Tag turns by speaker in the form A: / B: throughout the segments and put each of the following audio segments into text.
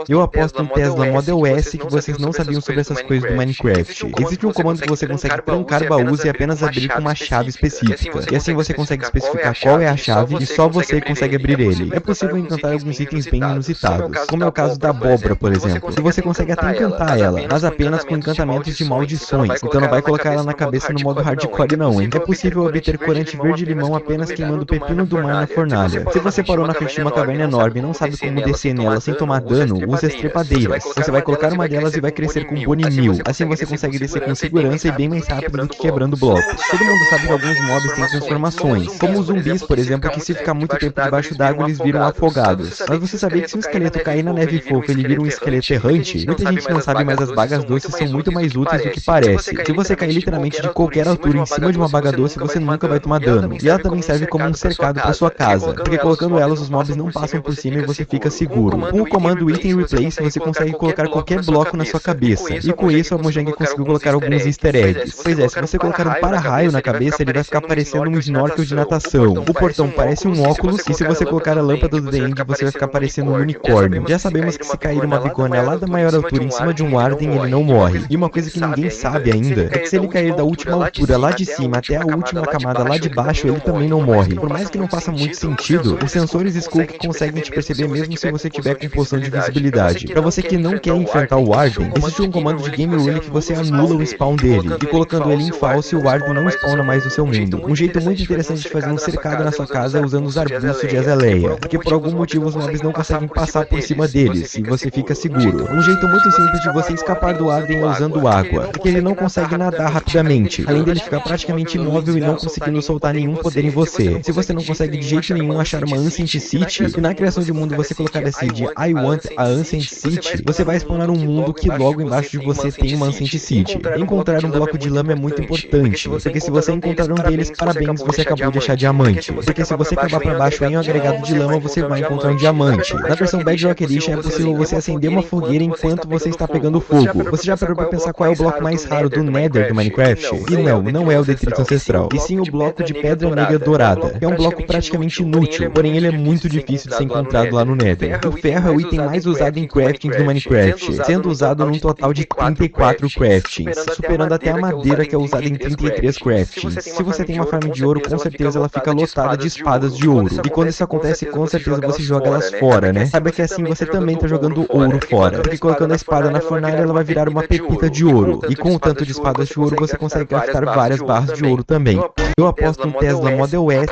A: Eu aposto um Tesla Model S que vocês não sabiam sobre essas coisas do Minecraft. Existe um comando que você consegue trancar baús e apenas abrir com uma chave específica. E assim você consegue especificar qual é a chave e só você consegue abrir ele. É possível encantar alguns itens bem inusitados, como é o caso da abóbora, por exemplo. E você consegue até encantar ela, mas apenas com encantamentos de maldições. Então não vai colocar ela na cabeça no modo hardcore não, hein? É possível obter corante verde limão apenas queimando o pepino do mar na fornalha. Se você parou na frente de uma caverna enorme e não sabe como descer nela sem tomar dano, use as trepadeiras. Você vai colocar uma delas e vai crescer com bone 1000. Assim você consegue descer com segurança e bem mais rápido do que quebrando blocos. Todo mundo sabe que alguns mobs têm transformações, como os zumbis, por exemplo, que se ficar muito tempo debaixo d'água eles viram afogados. Mas você sabia que se um esqueleto cair na neve fofa ele vira um esqueleto errante? Muita gente não sabe, mas as bagas doces são muito mais úteis do que parece. Se você cair literalmente de qualquer altura em cima de uma baga doce, você nunca vai tomar dano. E ela também serve como um cercado para sua casa, porque colocando elas os mobs não passam por cima e você fica seguro. Com o comando Item Replace você consegue colocar qualquer bloco na sua cabeça, e com isso a Mojang conseguiu colocar alguns easter eggs. Pois é, se você colocar um para-raio na cabeça ele vai ficar parecendo um snorkel de natação. O portão parece um óculos, e se você colocar a lâmpada do The End você vai ficar parecendo um unicórnio. Já sabemos que se cair uma bigorna lá da maior altura em cima de um Warden ele não morre. E uma coisa que ninguém sabe ainda é que se ele cair da última altura lá de cima até a última camada lá de baixo ele também não morre. Por mais que não faça muito sentido, os sensores Skulk conseguem te perceber mesmo se você tiver com poção de visibilidade. Pra você que não quer enfrentar o Warden, existe um comando de Game Rule que você anula o spawn dele, e colocando ele em falso o Warden não spawna mais no seu mundo. Um jeito muito interessante de fazer um cercado na sua casa é usando os arbustos de Azaleia, porque por algum motivo os mobs não conseguem passar por cima deles, e você fica seguro. Um jeito muito simples de você escapar do Warden é usando água, porque ele não consegue nadar rapidamente, além dele ficar praticamente imóvel e não conseguindo soltar nenhum poder em você. Se você não consegue de jeito nenhum achar uma Ancient City, e na criação de mundo você colocar assim de I want a Ancient City, você vai spawnar um mundo que logo embaixo de você tem uma Ancient City. Encontrar um bloco de lama é muito importante, porque se você encontrar um deles, parabéns, você acabou de achar diamante. Porque se você acabar pra baixo em um agregado de lama, você vai encontrar um diamante. Na versão Bedrock Edition é possível você acender uma fogueira enquanto você está pegando fogo. Você já parou pra pensar qual é o bloco mais raro do Nether do Minecraft? E não é o detrito ancestral, e sim o bloco de pedra negra dourada, que é um bloco praticamente inútil, porém ele é muito difícil de ser encontrado lá no Nether. O ferro é o item mais usado em craftings do Minecraft, sendo usado num total de 34 craftings, superando até a madeira que é usada em 33 craftings. Se você tem uma farm de ouro, com certeza ela fica lotada de espadas de ouro, e quando isso acontece, com certeza você joga elas fora, né? Saiba que assim você também tá jogando ouro fora, porque colocando a espada na fornalha ela vai virar uma pepita de ouro, e com o tanto de espadas de ouro você consegue craftar várias barras de ouro também. Eu aposto um Tesla Model S.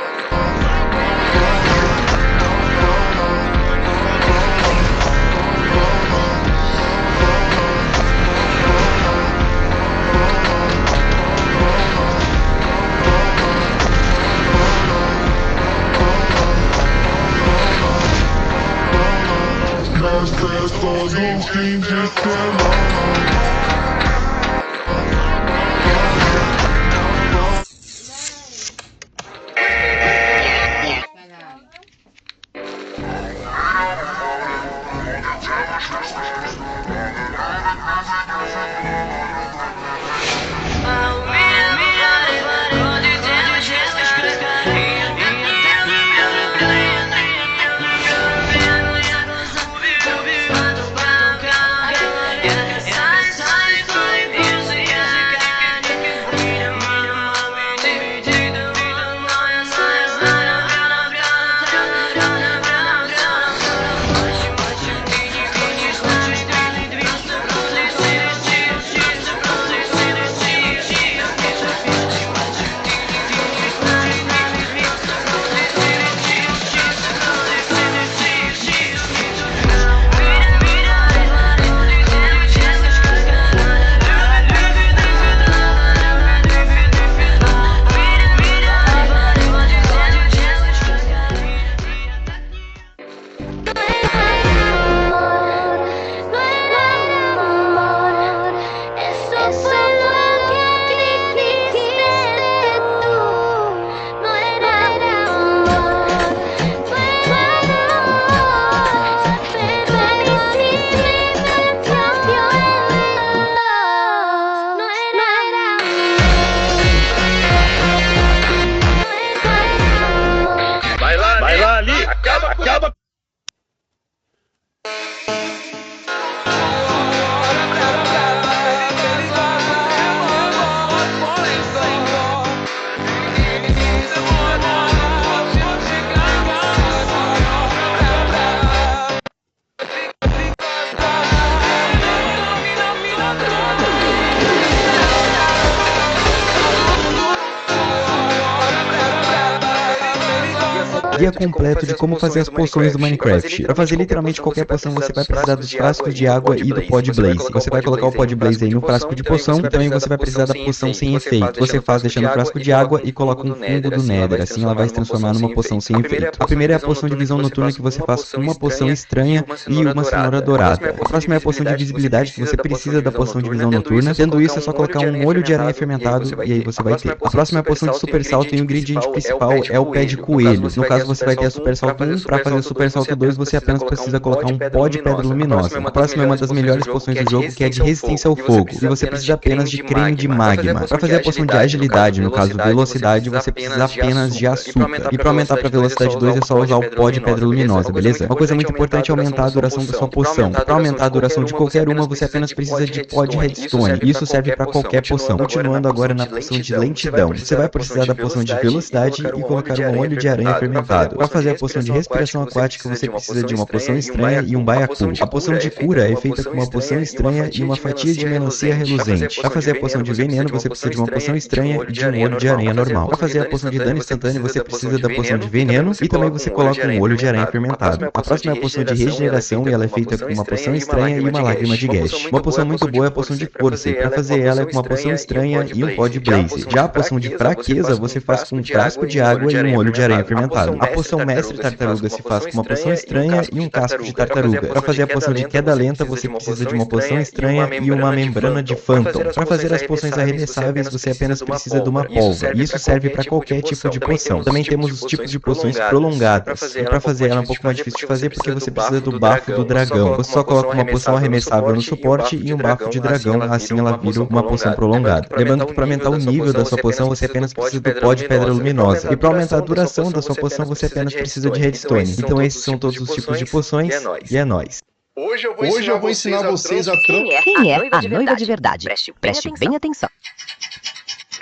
A: Guia completo de como fazer as poções do Minecraft. Para fazer literalmente qualquer poção, você vai precisar dos frascos de água e do pó de Blaze. Você vai colocar o pó de Blaze aí no frasco de poção e também você vai precisar da poção sem efeito. Você faz deixando o frasco de água e coloca um fungo do Nether, assim ela vai se transformar numa poção sem efeito. A primeira é a poção de visão noturna que você faz com uma poção estranha e uma cenoura dourada. A próxima é a poção de visibilidade que você precisa da poção de visão noturna. Tendo isso, é só colocar um olho de aranha fermentado e aí você vai ter. A próxima é a poção de super salto e o ingrediente principal é o pé de coelho. No caso, você vai ter a super salto 1. Para fazer o super salto 2, você apenas precisa colocar um pó de pedra luminosa. A próxima é uma das melhores poções do jogo, que é de resistência ao fogo. E você precisa apenas de creme de magma. Para fazer a poção de agilidade, no caso velocidade, você precisa apenas de açúcar. E para aumentar para velocidade 2 é só usar o pó de pedra luminosa, beleza? Uma coisa muito importante é aumentar a duração da sua poção. Para aumentar a duração de qualquer uma, você apenas precisa de pó de redstone. Isso serve para qualquer poção. Continuando agora na poção de lentidão. Você vai precisar da poção de velocidade e colocar um olho de aranha fermentado. Para fazer a poção de respiração aquática, você precisa de uma poção estranha e um baiacu. A poção de cura é feita com uma poção estranha e uma fatia de melancia reluzente. Para fazer a poção de veneno, você precisa de uma poção estranha e de um olho de aranha normal. Para fazer a poção de dano instantâneo, você precisa da poção de veneno e também você coloca um olho de aranha fermentado. A próxima é a poção de regeneração e ela é feita com uma poção estranha e uma lágrima de Gash. Uma poção muito boa é a poção de força, e para fazer ela é com uma poção estranha e um pó de Blaze. Já a poção de fraqueza você faz com um frasco de água e um olho de aranha fermentado. A poção mestre tartaruga se faz com uma poção estranha e um casco de tartaruga. Para fazer a poção de queda lenta, você precisa de uma poção estranha e uma membrana de Phantom. Para fazer as poções arremessáveis, você apenas precisa de uma pólvora, e isso serve para qualquer tipo de poção. Também temos os tipos de poções prolongadas, e para fazer ela é um pouco mais difícil de fazer porque você precisa do bafo do dragão. Você só coloca uma poção arremessável no suporte e um bafo de dragão, assim ela vira uma poção prolongada. Lembrando que para aumentar o nível da sua poção, você apenas precisa do pó de pedra luminosa. E para aumentar a duração da sua poção, você apenas precisa de redstone. Então esses são todos os tipos de poções, e é nóis.
B: Hoje eu vou ensinar vocês a
C: Quem é a noiva de verdade? Preste bem atenção.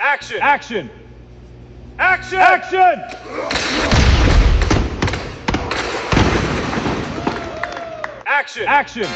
D: Action! Action! Action! Action! Action! Action!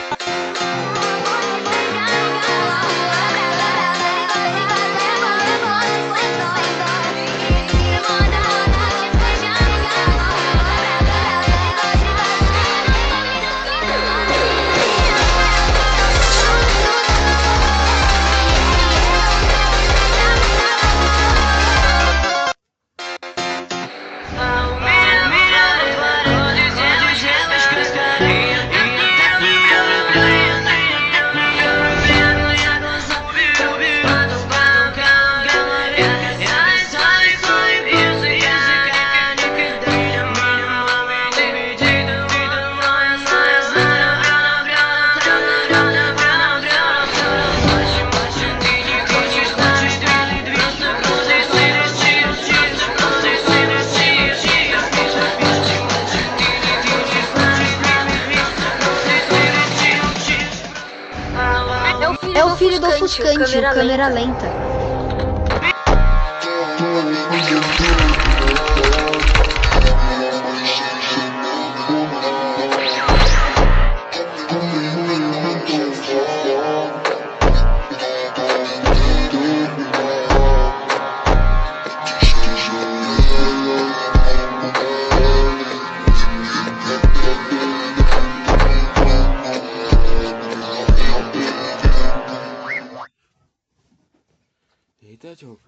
E: É o filho do ofuscante, o câmera lenta.
B: Eita, Diogo.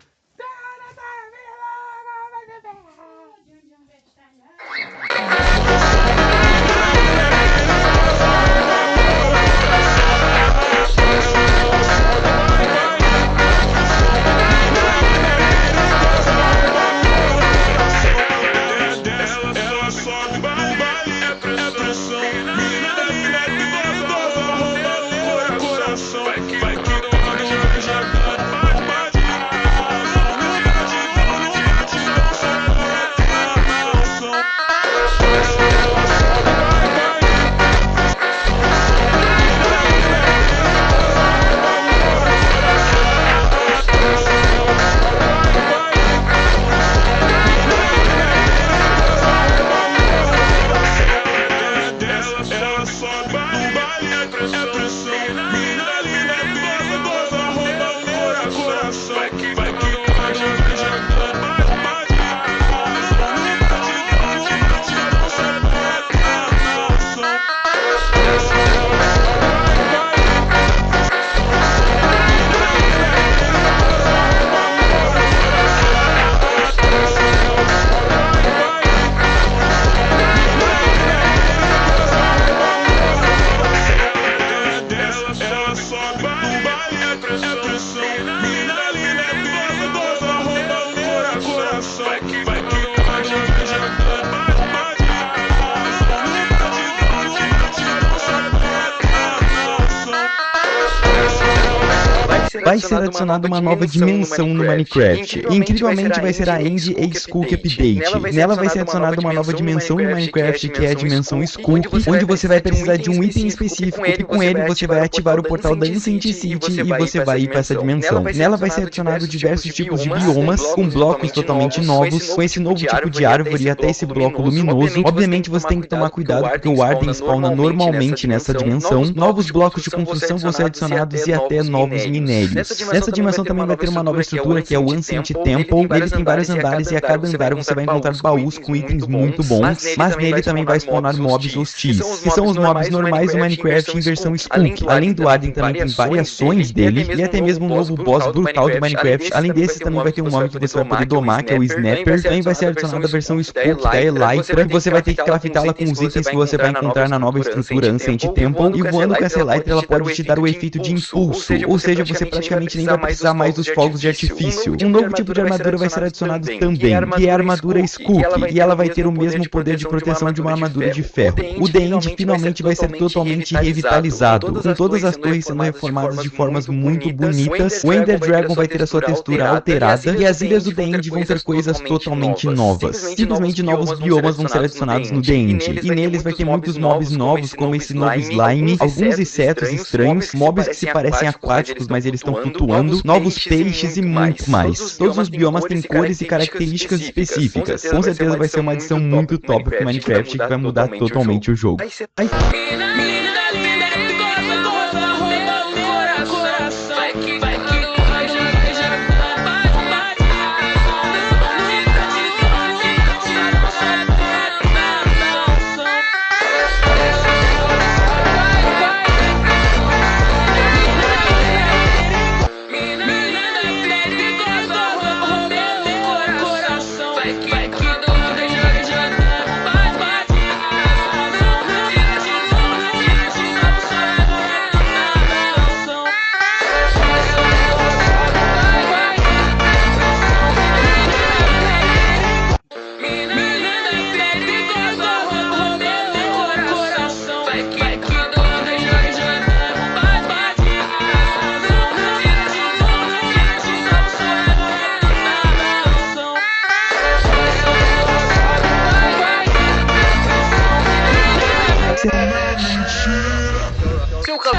A: vai ser adicionada uma nova dimensão no Minecraft. E incrivelmente vai ser a End a Skulk Update. Nela vai ser adicionada uma nova dimensão no Minecraft, que é a dimensão Skulk, onde você vai precisar de um item específico e com ele você vai ativar o portal da Ancient City e você vai ir para essa dimensão. Nela vai ser adicionado diversos tipos de biomas, com blocos totalmente novos, com esse novo tipo de árvore e até esse bloco luminoso. Obviamente você tem que tomar cuidado porque o Warden spawna normalmente nessa dimensão. Novos blocos de construção vão ser adicionados e até novos minérios. Nessa dimensão também vai ter uma nova estrutura que é o Ancient Temple. Nele tem vários andares e a cada andar você vai encontrar baús com itens muito bons, mas nele também vai spawnar mobs hostis, que são os mobs normais do Minecraft em versão Skulk. Além do Warden também tem variações dele e até mesmo um novo boss brutal do Minecraft. Além desses também vai ter um mob que você vai poder domar, que é o Snapper. Também vai ser adicionada a versão Skulk da Elytra, e você vai ter que craftá-la com os itens que você vai encontrar na nova estrutura Ancient Temple, e voando com essa Elytra ela pode te dar o efeito de impulso, ou seja, você praticamente nem vai precisar mais dos fogos de artifício. Um novo tipo de armadura vai ser adicionado também, que é a armadura Skulk, e ela vai ter o mesmo poder de proteção de uma armadura de ferro. O The End finalmente vai ser totalmente revitalizado, com todas as torres sendo reformadas de formas muito bonitas. O Ender Dragon vai ter a sua textura alterada, e as ilhas do The End vão ter coisas totalmente novas. Simplesmente novos biomas vão ser adicionados no The End, e neles vai ter muitos mobs novos, como esse novo slime, alguns insetos estranhos, mobs que se parecem aquáticos, mas eles estão flutuando, novos peixes e muito mais. Todos os biomas têm cores e características específicas. Com certeza vai ser uma adição muito top pro Minecraft que vai mudar totalmente o jogo.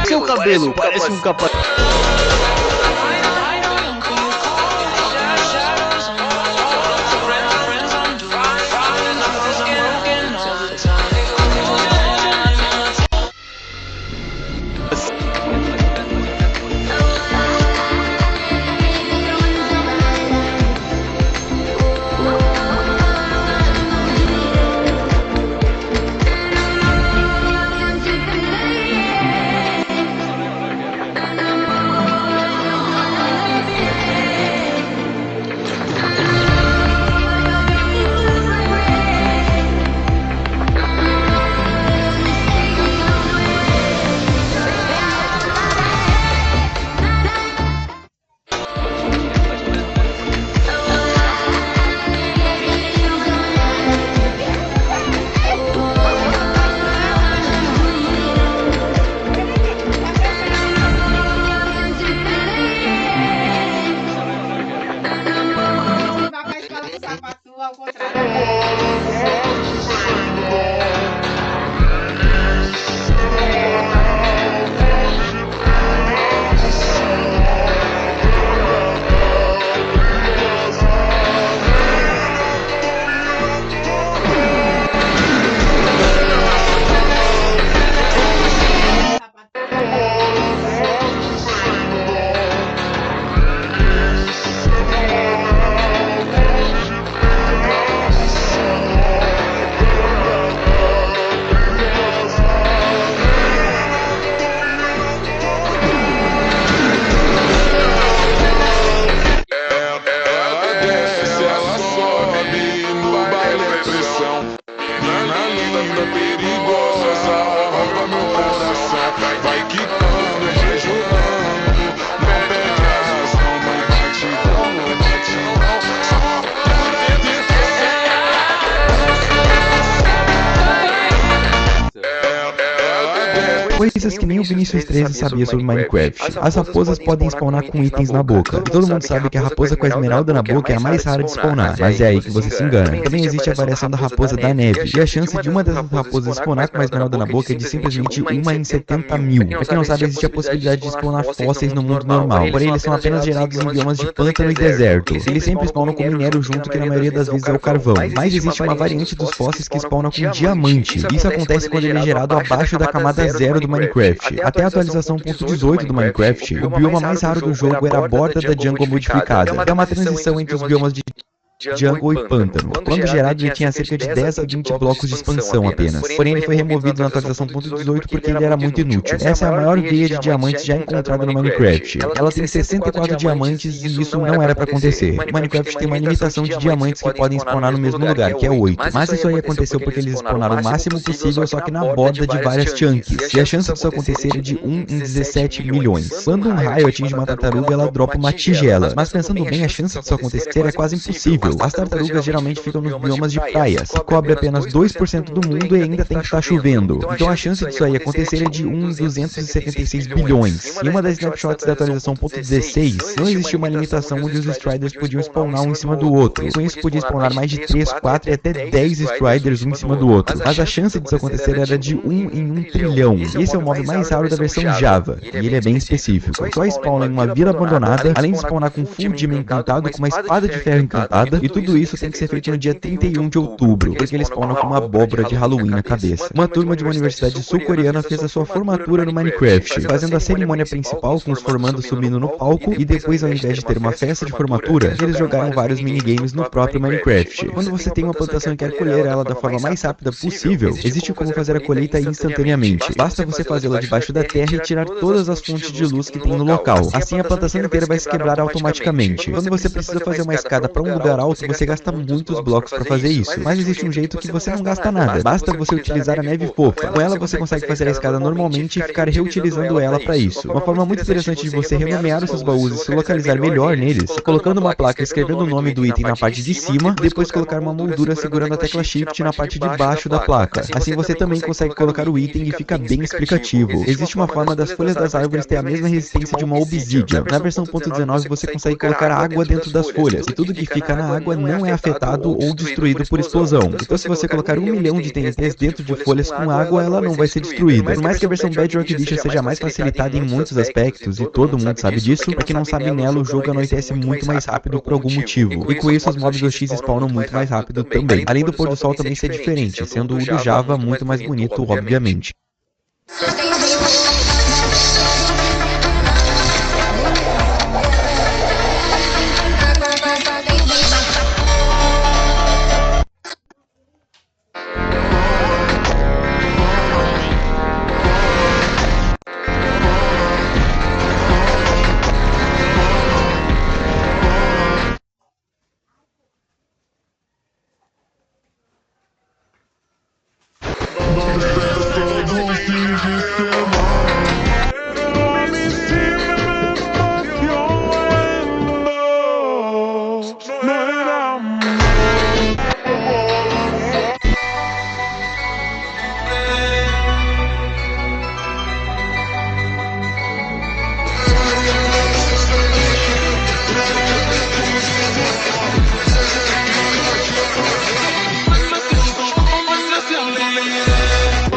B: Seu cabelo parece um capacete.
A: Coisas que nem o Vinicius 13 sabia sobre Minecraft. As raposas podem spawnar com itens na boca. E todo mundo sabe que a raposa com a esmeralda na boca é a mais rara de spawnar, mas é aí que você se engana. Também existe a variação da raposa da neve, e a chance de uma dessas raposas spawnar com a esmeralda na boca é de simplesmente 1 em 70 mil. Pra quem não sabe, existe a possibilidade de spawnar fósseis no mundo normal, porém eles são apenas gerados em biomas de pântano e deserto. Eles sempre spawnam com minério junto, que na maioria das vezes é o carvão. Mas existe uma variante dos fósseis que spawnam com diamante. Isso acontece quando ele é gerado abaixo da camada 0 do Minecraft. Até a atualização 1.18 do Minecraft, o bioma mais raro do jogo era a borda da jungle modificada. É uma transição entre os biomas de jungle e pântano. Quando gerado, ele tinha cerca de 10 a 20 blocos de expansão apenas. Porém, ele foi removido na atualização 1.18 porque ele era muito inútil. Essa é a maior veia de diamantes já encontrada no Minecraft. Ela tem 64 diamantes e isso não era pra acontecer. O Minecraft tem uma limitação de diamantes que podem spawnar no mesmo lugar, que é 8. Mas isso aí aconteceu porque eles spawnaram o máximo possível, só que na borda de várias chunks. E a chance disso acontecer é de 1 em 17 milhões. Quando um raio atinge uma tartaruga, ela dropa uma tigela. Mas pensando bem, a chance disso acontecer é quase impossível. As tartarugas geralmente ficam nos biomas de praias, que cobre apenas 2% do mundo e ainda tem que estar chovendo. Então a chance disso aí acontecer é de 1 em 276 bilhões. Em uma das snapshots da atualização 1.16, não existia uma limitação onde os Striders podiam spawnar um em cima do outro. Com isso podia spawnar mais de 3, 4 e até 10 Striders um em cima do outro. Mas a chance disso acontecer era de 1 em 1 trilhão. E esse é o mob mais raro da versão Java, e ele é bem específico. Só spawna em uma vila abandonada, além de spawnar com full gem encantado, com uma espada de ferro encantada, e tudo isso tem que ser feito no dia 31 de outubro, porque eles spawnam com uma abóbora de Halloween na cabeça. Uma turma de uma universidade sul-coreana fez a sua formatura no Minecraft, fazendo a cerimônia principal com os formandos subindo no palco, e depois, ao invés de ter uma festa de formatura, eles jogaram vários minigames no próprio Minecraft. Quando você tem uma plantação e quer colher ela da forma mais rápida possível, existe como fazer a colheita instantaneamente. Basta você fazê-la debaixo da terra e tirar todas as fontes de luz que tem no local. Assim a plantação inteira vai se quebrar automaticamente. Quando você precisa fazer uma escada para um lugar alto, você gasta muitos blocos para fazer isso, mas existe um jeito que você não gasta nada, basta você utilizar a neve fofa. Com ela você consegue fazer a escada normalmente e ficar reutilizando ela para isso. Uma forma muito interessante de você renomear os seus baús e se localizar melhor neles é colocando uma placa escrevendo o nome do item na parte de cima, depois colocar uma moldura segurando a tecla Shift na parte de baixo da placa. Assim você também consegue colocar o item e fica bem explicativo. Existe uma forma das folhas das árvores ter a mesma resistência de uma obsidian. Na versão 1.19 você consegue colocar água dentro das folhas, e tudo que fica na água não é afetado ou destruído por explosão. Então se você colocar 1 milhão de TNTs dentro de folhas com água, ela não vai ser destruída. Por mais que a versão Bedrock Edition seja mais facilitada em muitos aspectos, e todo mundo sabe disso, pra quem não sabe nela, o jogo anoitece muito mais rápido por algum motivo. E com isso os mobs do X spawnam muito mais rápido também. Além do pôr do sol também ser diferente, sendo o do Java muito mais bonito, obviamente.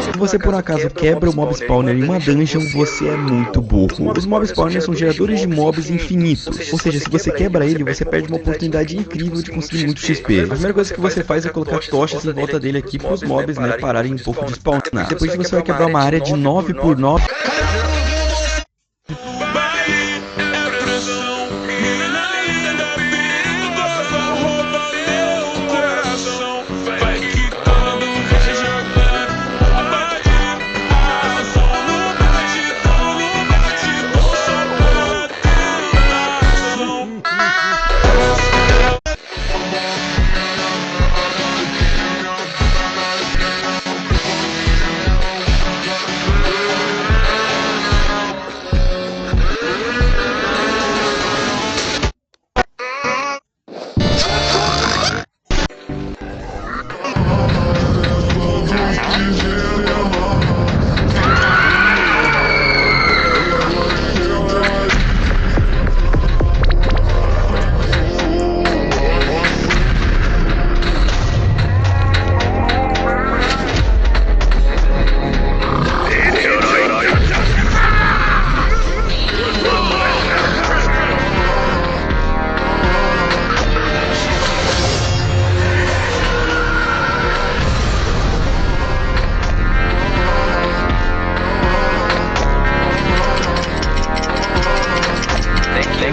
A: Se você por acaso quebra o mob spawner em uma dungeon, você é muito burro. Os mob spawners são geradores de mobs infinitos, ou seja, se você quebra ele, você perde uma oportunidade incrível de conseguir muito XP. A primeira coisa que você faz é colocar tochas em volta dele aqui para os mobs, né, pararem um pouco de spawnar. Depois você vai quebrar uma área de 9 por 9.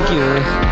B: Thank you.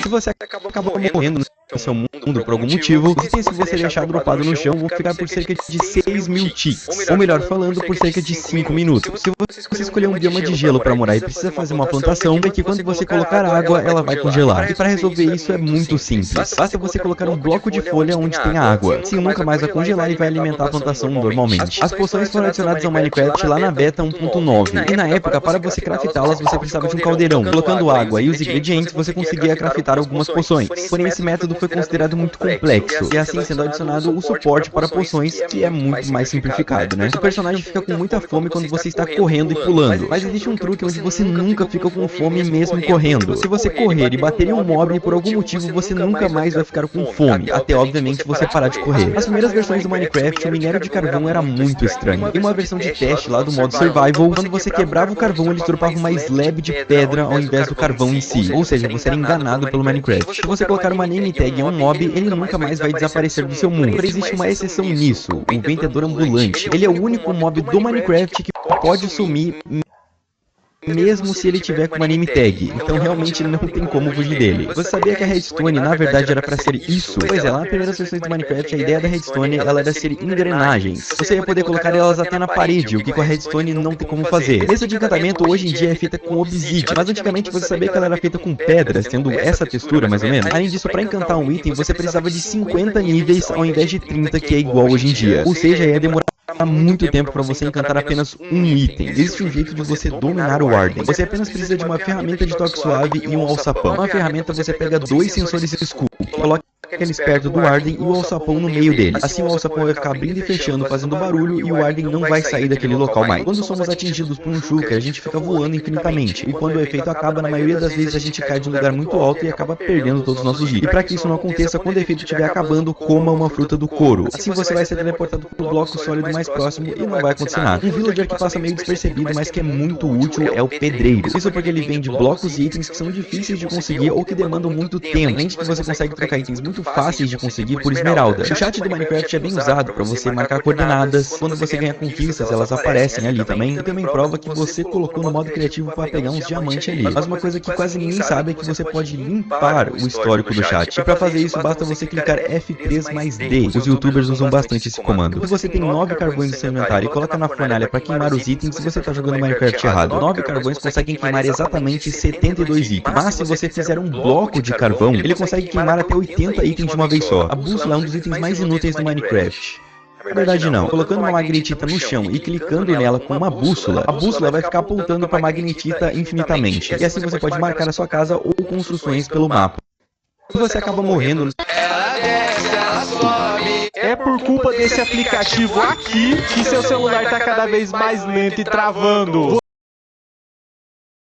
A: Se você acaba morrendo no seu mundo por algum motivo, os itens que você deixar dropado no chão vão ficar por cerca de 6.000 ticks, ou melhor falando, por cerca de 5 minutos. Se você escolher um bioma de gelo para morar e precisa fazer uma plantação, é que quando você colocar água, ela vai congelar. E para resolver isso é muito simples. Basta você colocar um bloco de folha onde tem água. Assim nunca mais vai congelar e vai alimentar a plantação normalmente. As poções foram adicionadas ao Minecraft lá na beta 1.9. E na época, para você craftá-las, você precisava de um caldeirão. Colocando água e os ingredientes, você conseguia craftar algumas poções. Porém, esse método foi considerado muito complexo, e assim sendo adicionado o suporte para poções, que é muito mais simplificado, né? O personagem fica com muita fome quando você está correndo e pulando, mas existe um truque onde você nunca fica com fome mesmo correndo. Se você correr e bater em um mob, por algum motivo você nunca mais vai ficar com fome, até obviamente você parar de correr. As primeiras versões do Minecraft, o minério de carvão era muito estranho. Em uma versão de teste lá do modo Survival, quando você quebrava o carvão, ele dropava uma slab de pedra ao invés do carvão em si, ou seja, você era enganado pelo Minecraft. Se você colocar uma name tag em um mob, ele nunca mais vai desaparecer do seu mundo. Porém, existe uma exceção nisso, o vendedor ambulante. Ele é o único mob do Minecraft que pode sumir mesmo se ele tiver com uma name tag, então realmente não tem como fugir dele. Você sabia que a redstone na verdade era pra ser isso? Pois é, lá nas primeiras versões do Minecraft a ideia da redstone ela era ser engrenagens. Você ia poder colocar elas até na parede, o que com a redstone não tem como fazer. Mesa de encantamento hoje em dia é feita com obsidian, mas antigamente você sabia que ela era feita com pedras, tendo essa textura mais ou menos. Além disso, pra encantar um item você precisava de 50 níveis ao invés de 30 que é igual hoje em dia. Ou seja, ia demorar há muito tempo para você encantar apenas um item. Existe um jeito de você dominar o Warden. Você apenas precisa de uma ferramenta de toque suave e um alçapão. Uma ferramenta você pega 2 sensores escuros, coloca eles perto do Warden e o alçapão no meio deles. Assim o alçapão vai ficar abrindo e fechando, fazendo barulho, e o Warden não vai sair daquele local mais. Quando somos atingidos por um shulker, a gente fica voando infinitamente, e quando o efeito acaba, na maioria das vezes a gente cai de um lugar muito alto e acaba perdendo todos os nossos itens. E para que isso não aconteça, quando o efeito estiver acabando, coma uma fruta do couro. Assim você vai ser teleportado para o bloco sólido mais próximo e não vai acontecer nada. Um villager que passa meio despercebido, mas que é muito útil, é o pedreiro. Isso porque ele vende blocos e itens que são difíceis de conseguir ou que demandam muito tempo. Além de que você consegue trocar itens muito fáceis de conseguir por esmeralda. O chat do Minecraft é bem usado para você marcar coordenadas. Quando você ganha conquistas, elas aparecem ali também. E também prova que você colocou no modo criativo para pegar uns diamantes ali. Mas uma coisa que quase ninguém sabe é que você pode limpar o histórico do chat. E para fazer isso, basta você clicar F3 mais D. Os youtubers usam bastante esse comando. Se você tem 9 carvões no seu inventário e coloca na fornalha para queimar os itens, você tá jogando Minecraft errado. 9 carvões conseguem queimar exatamente 72 itens. Mas se você fizer um bloco de carvão, ele consegue queimar até 80 itens de uma vez só. A bússola é um dos itens mais inúteis do Minecraft. Na verdade não. Colocando uma magnetita no chão e clicando nela com uma bússola, a bússola vai ficar apontando para a magnetita infinitamente. E assim você pode marcar a sua casa ou construções pelo mapa. Se você acaba morrendo,
B: é por culpa desse aplicativo aqui que seu celular tá cada vez mais lento e travando.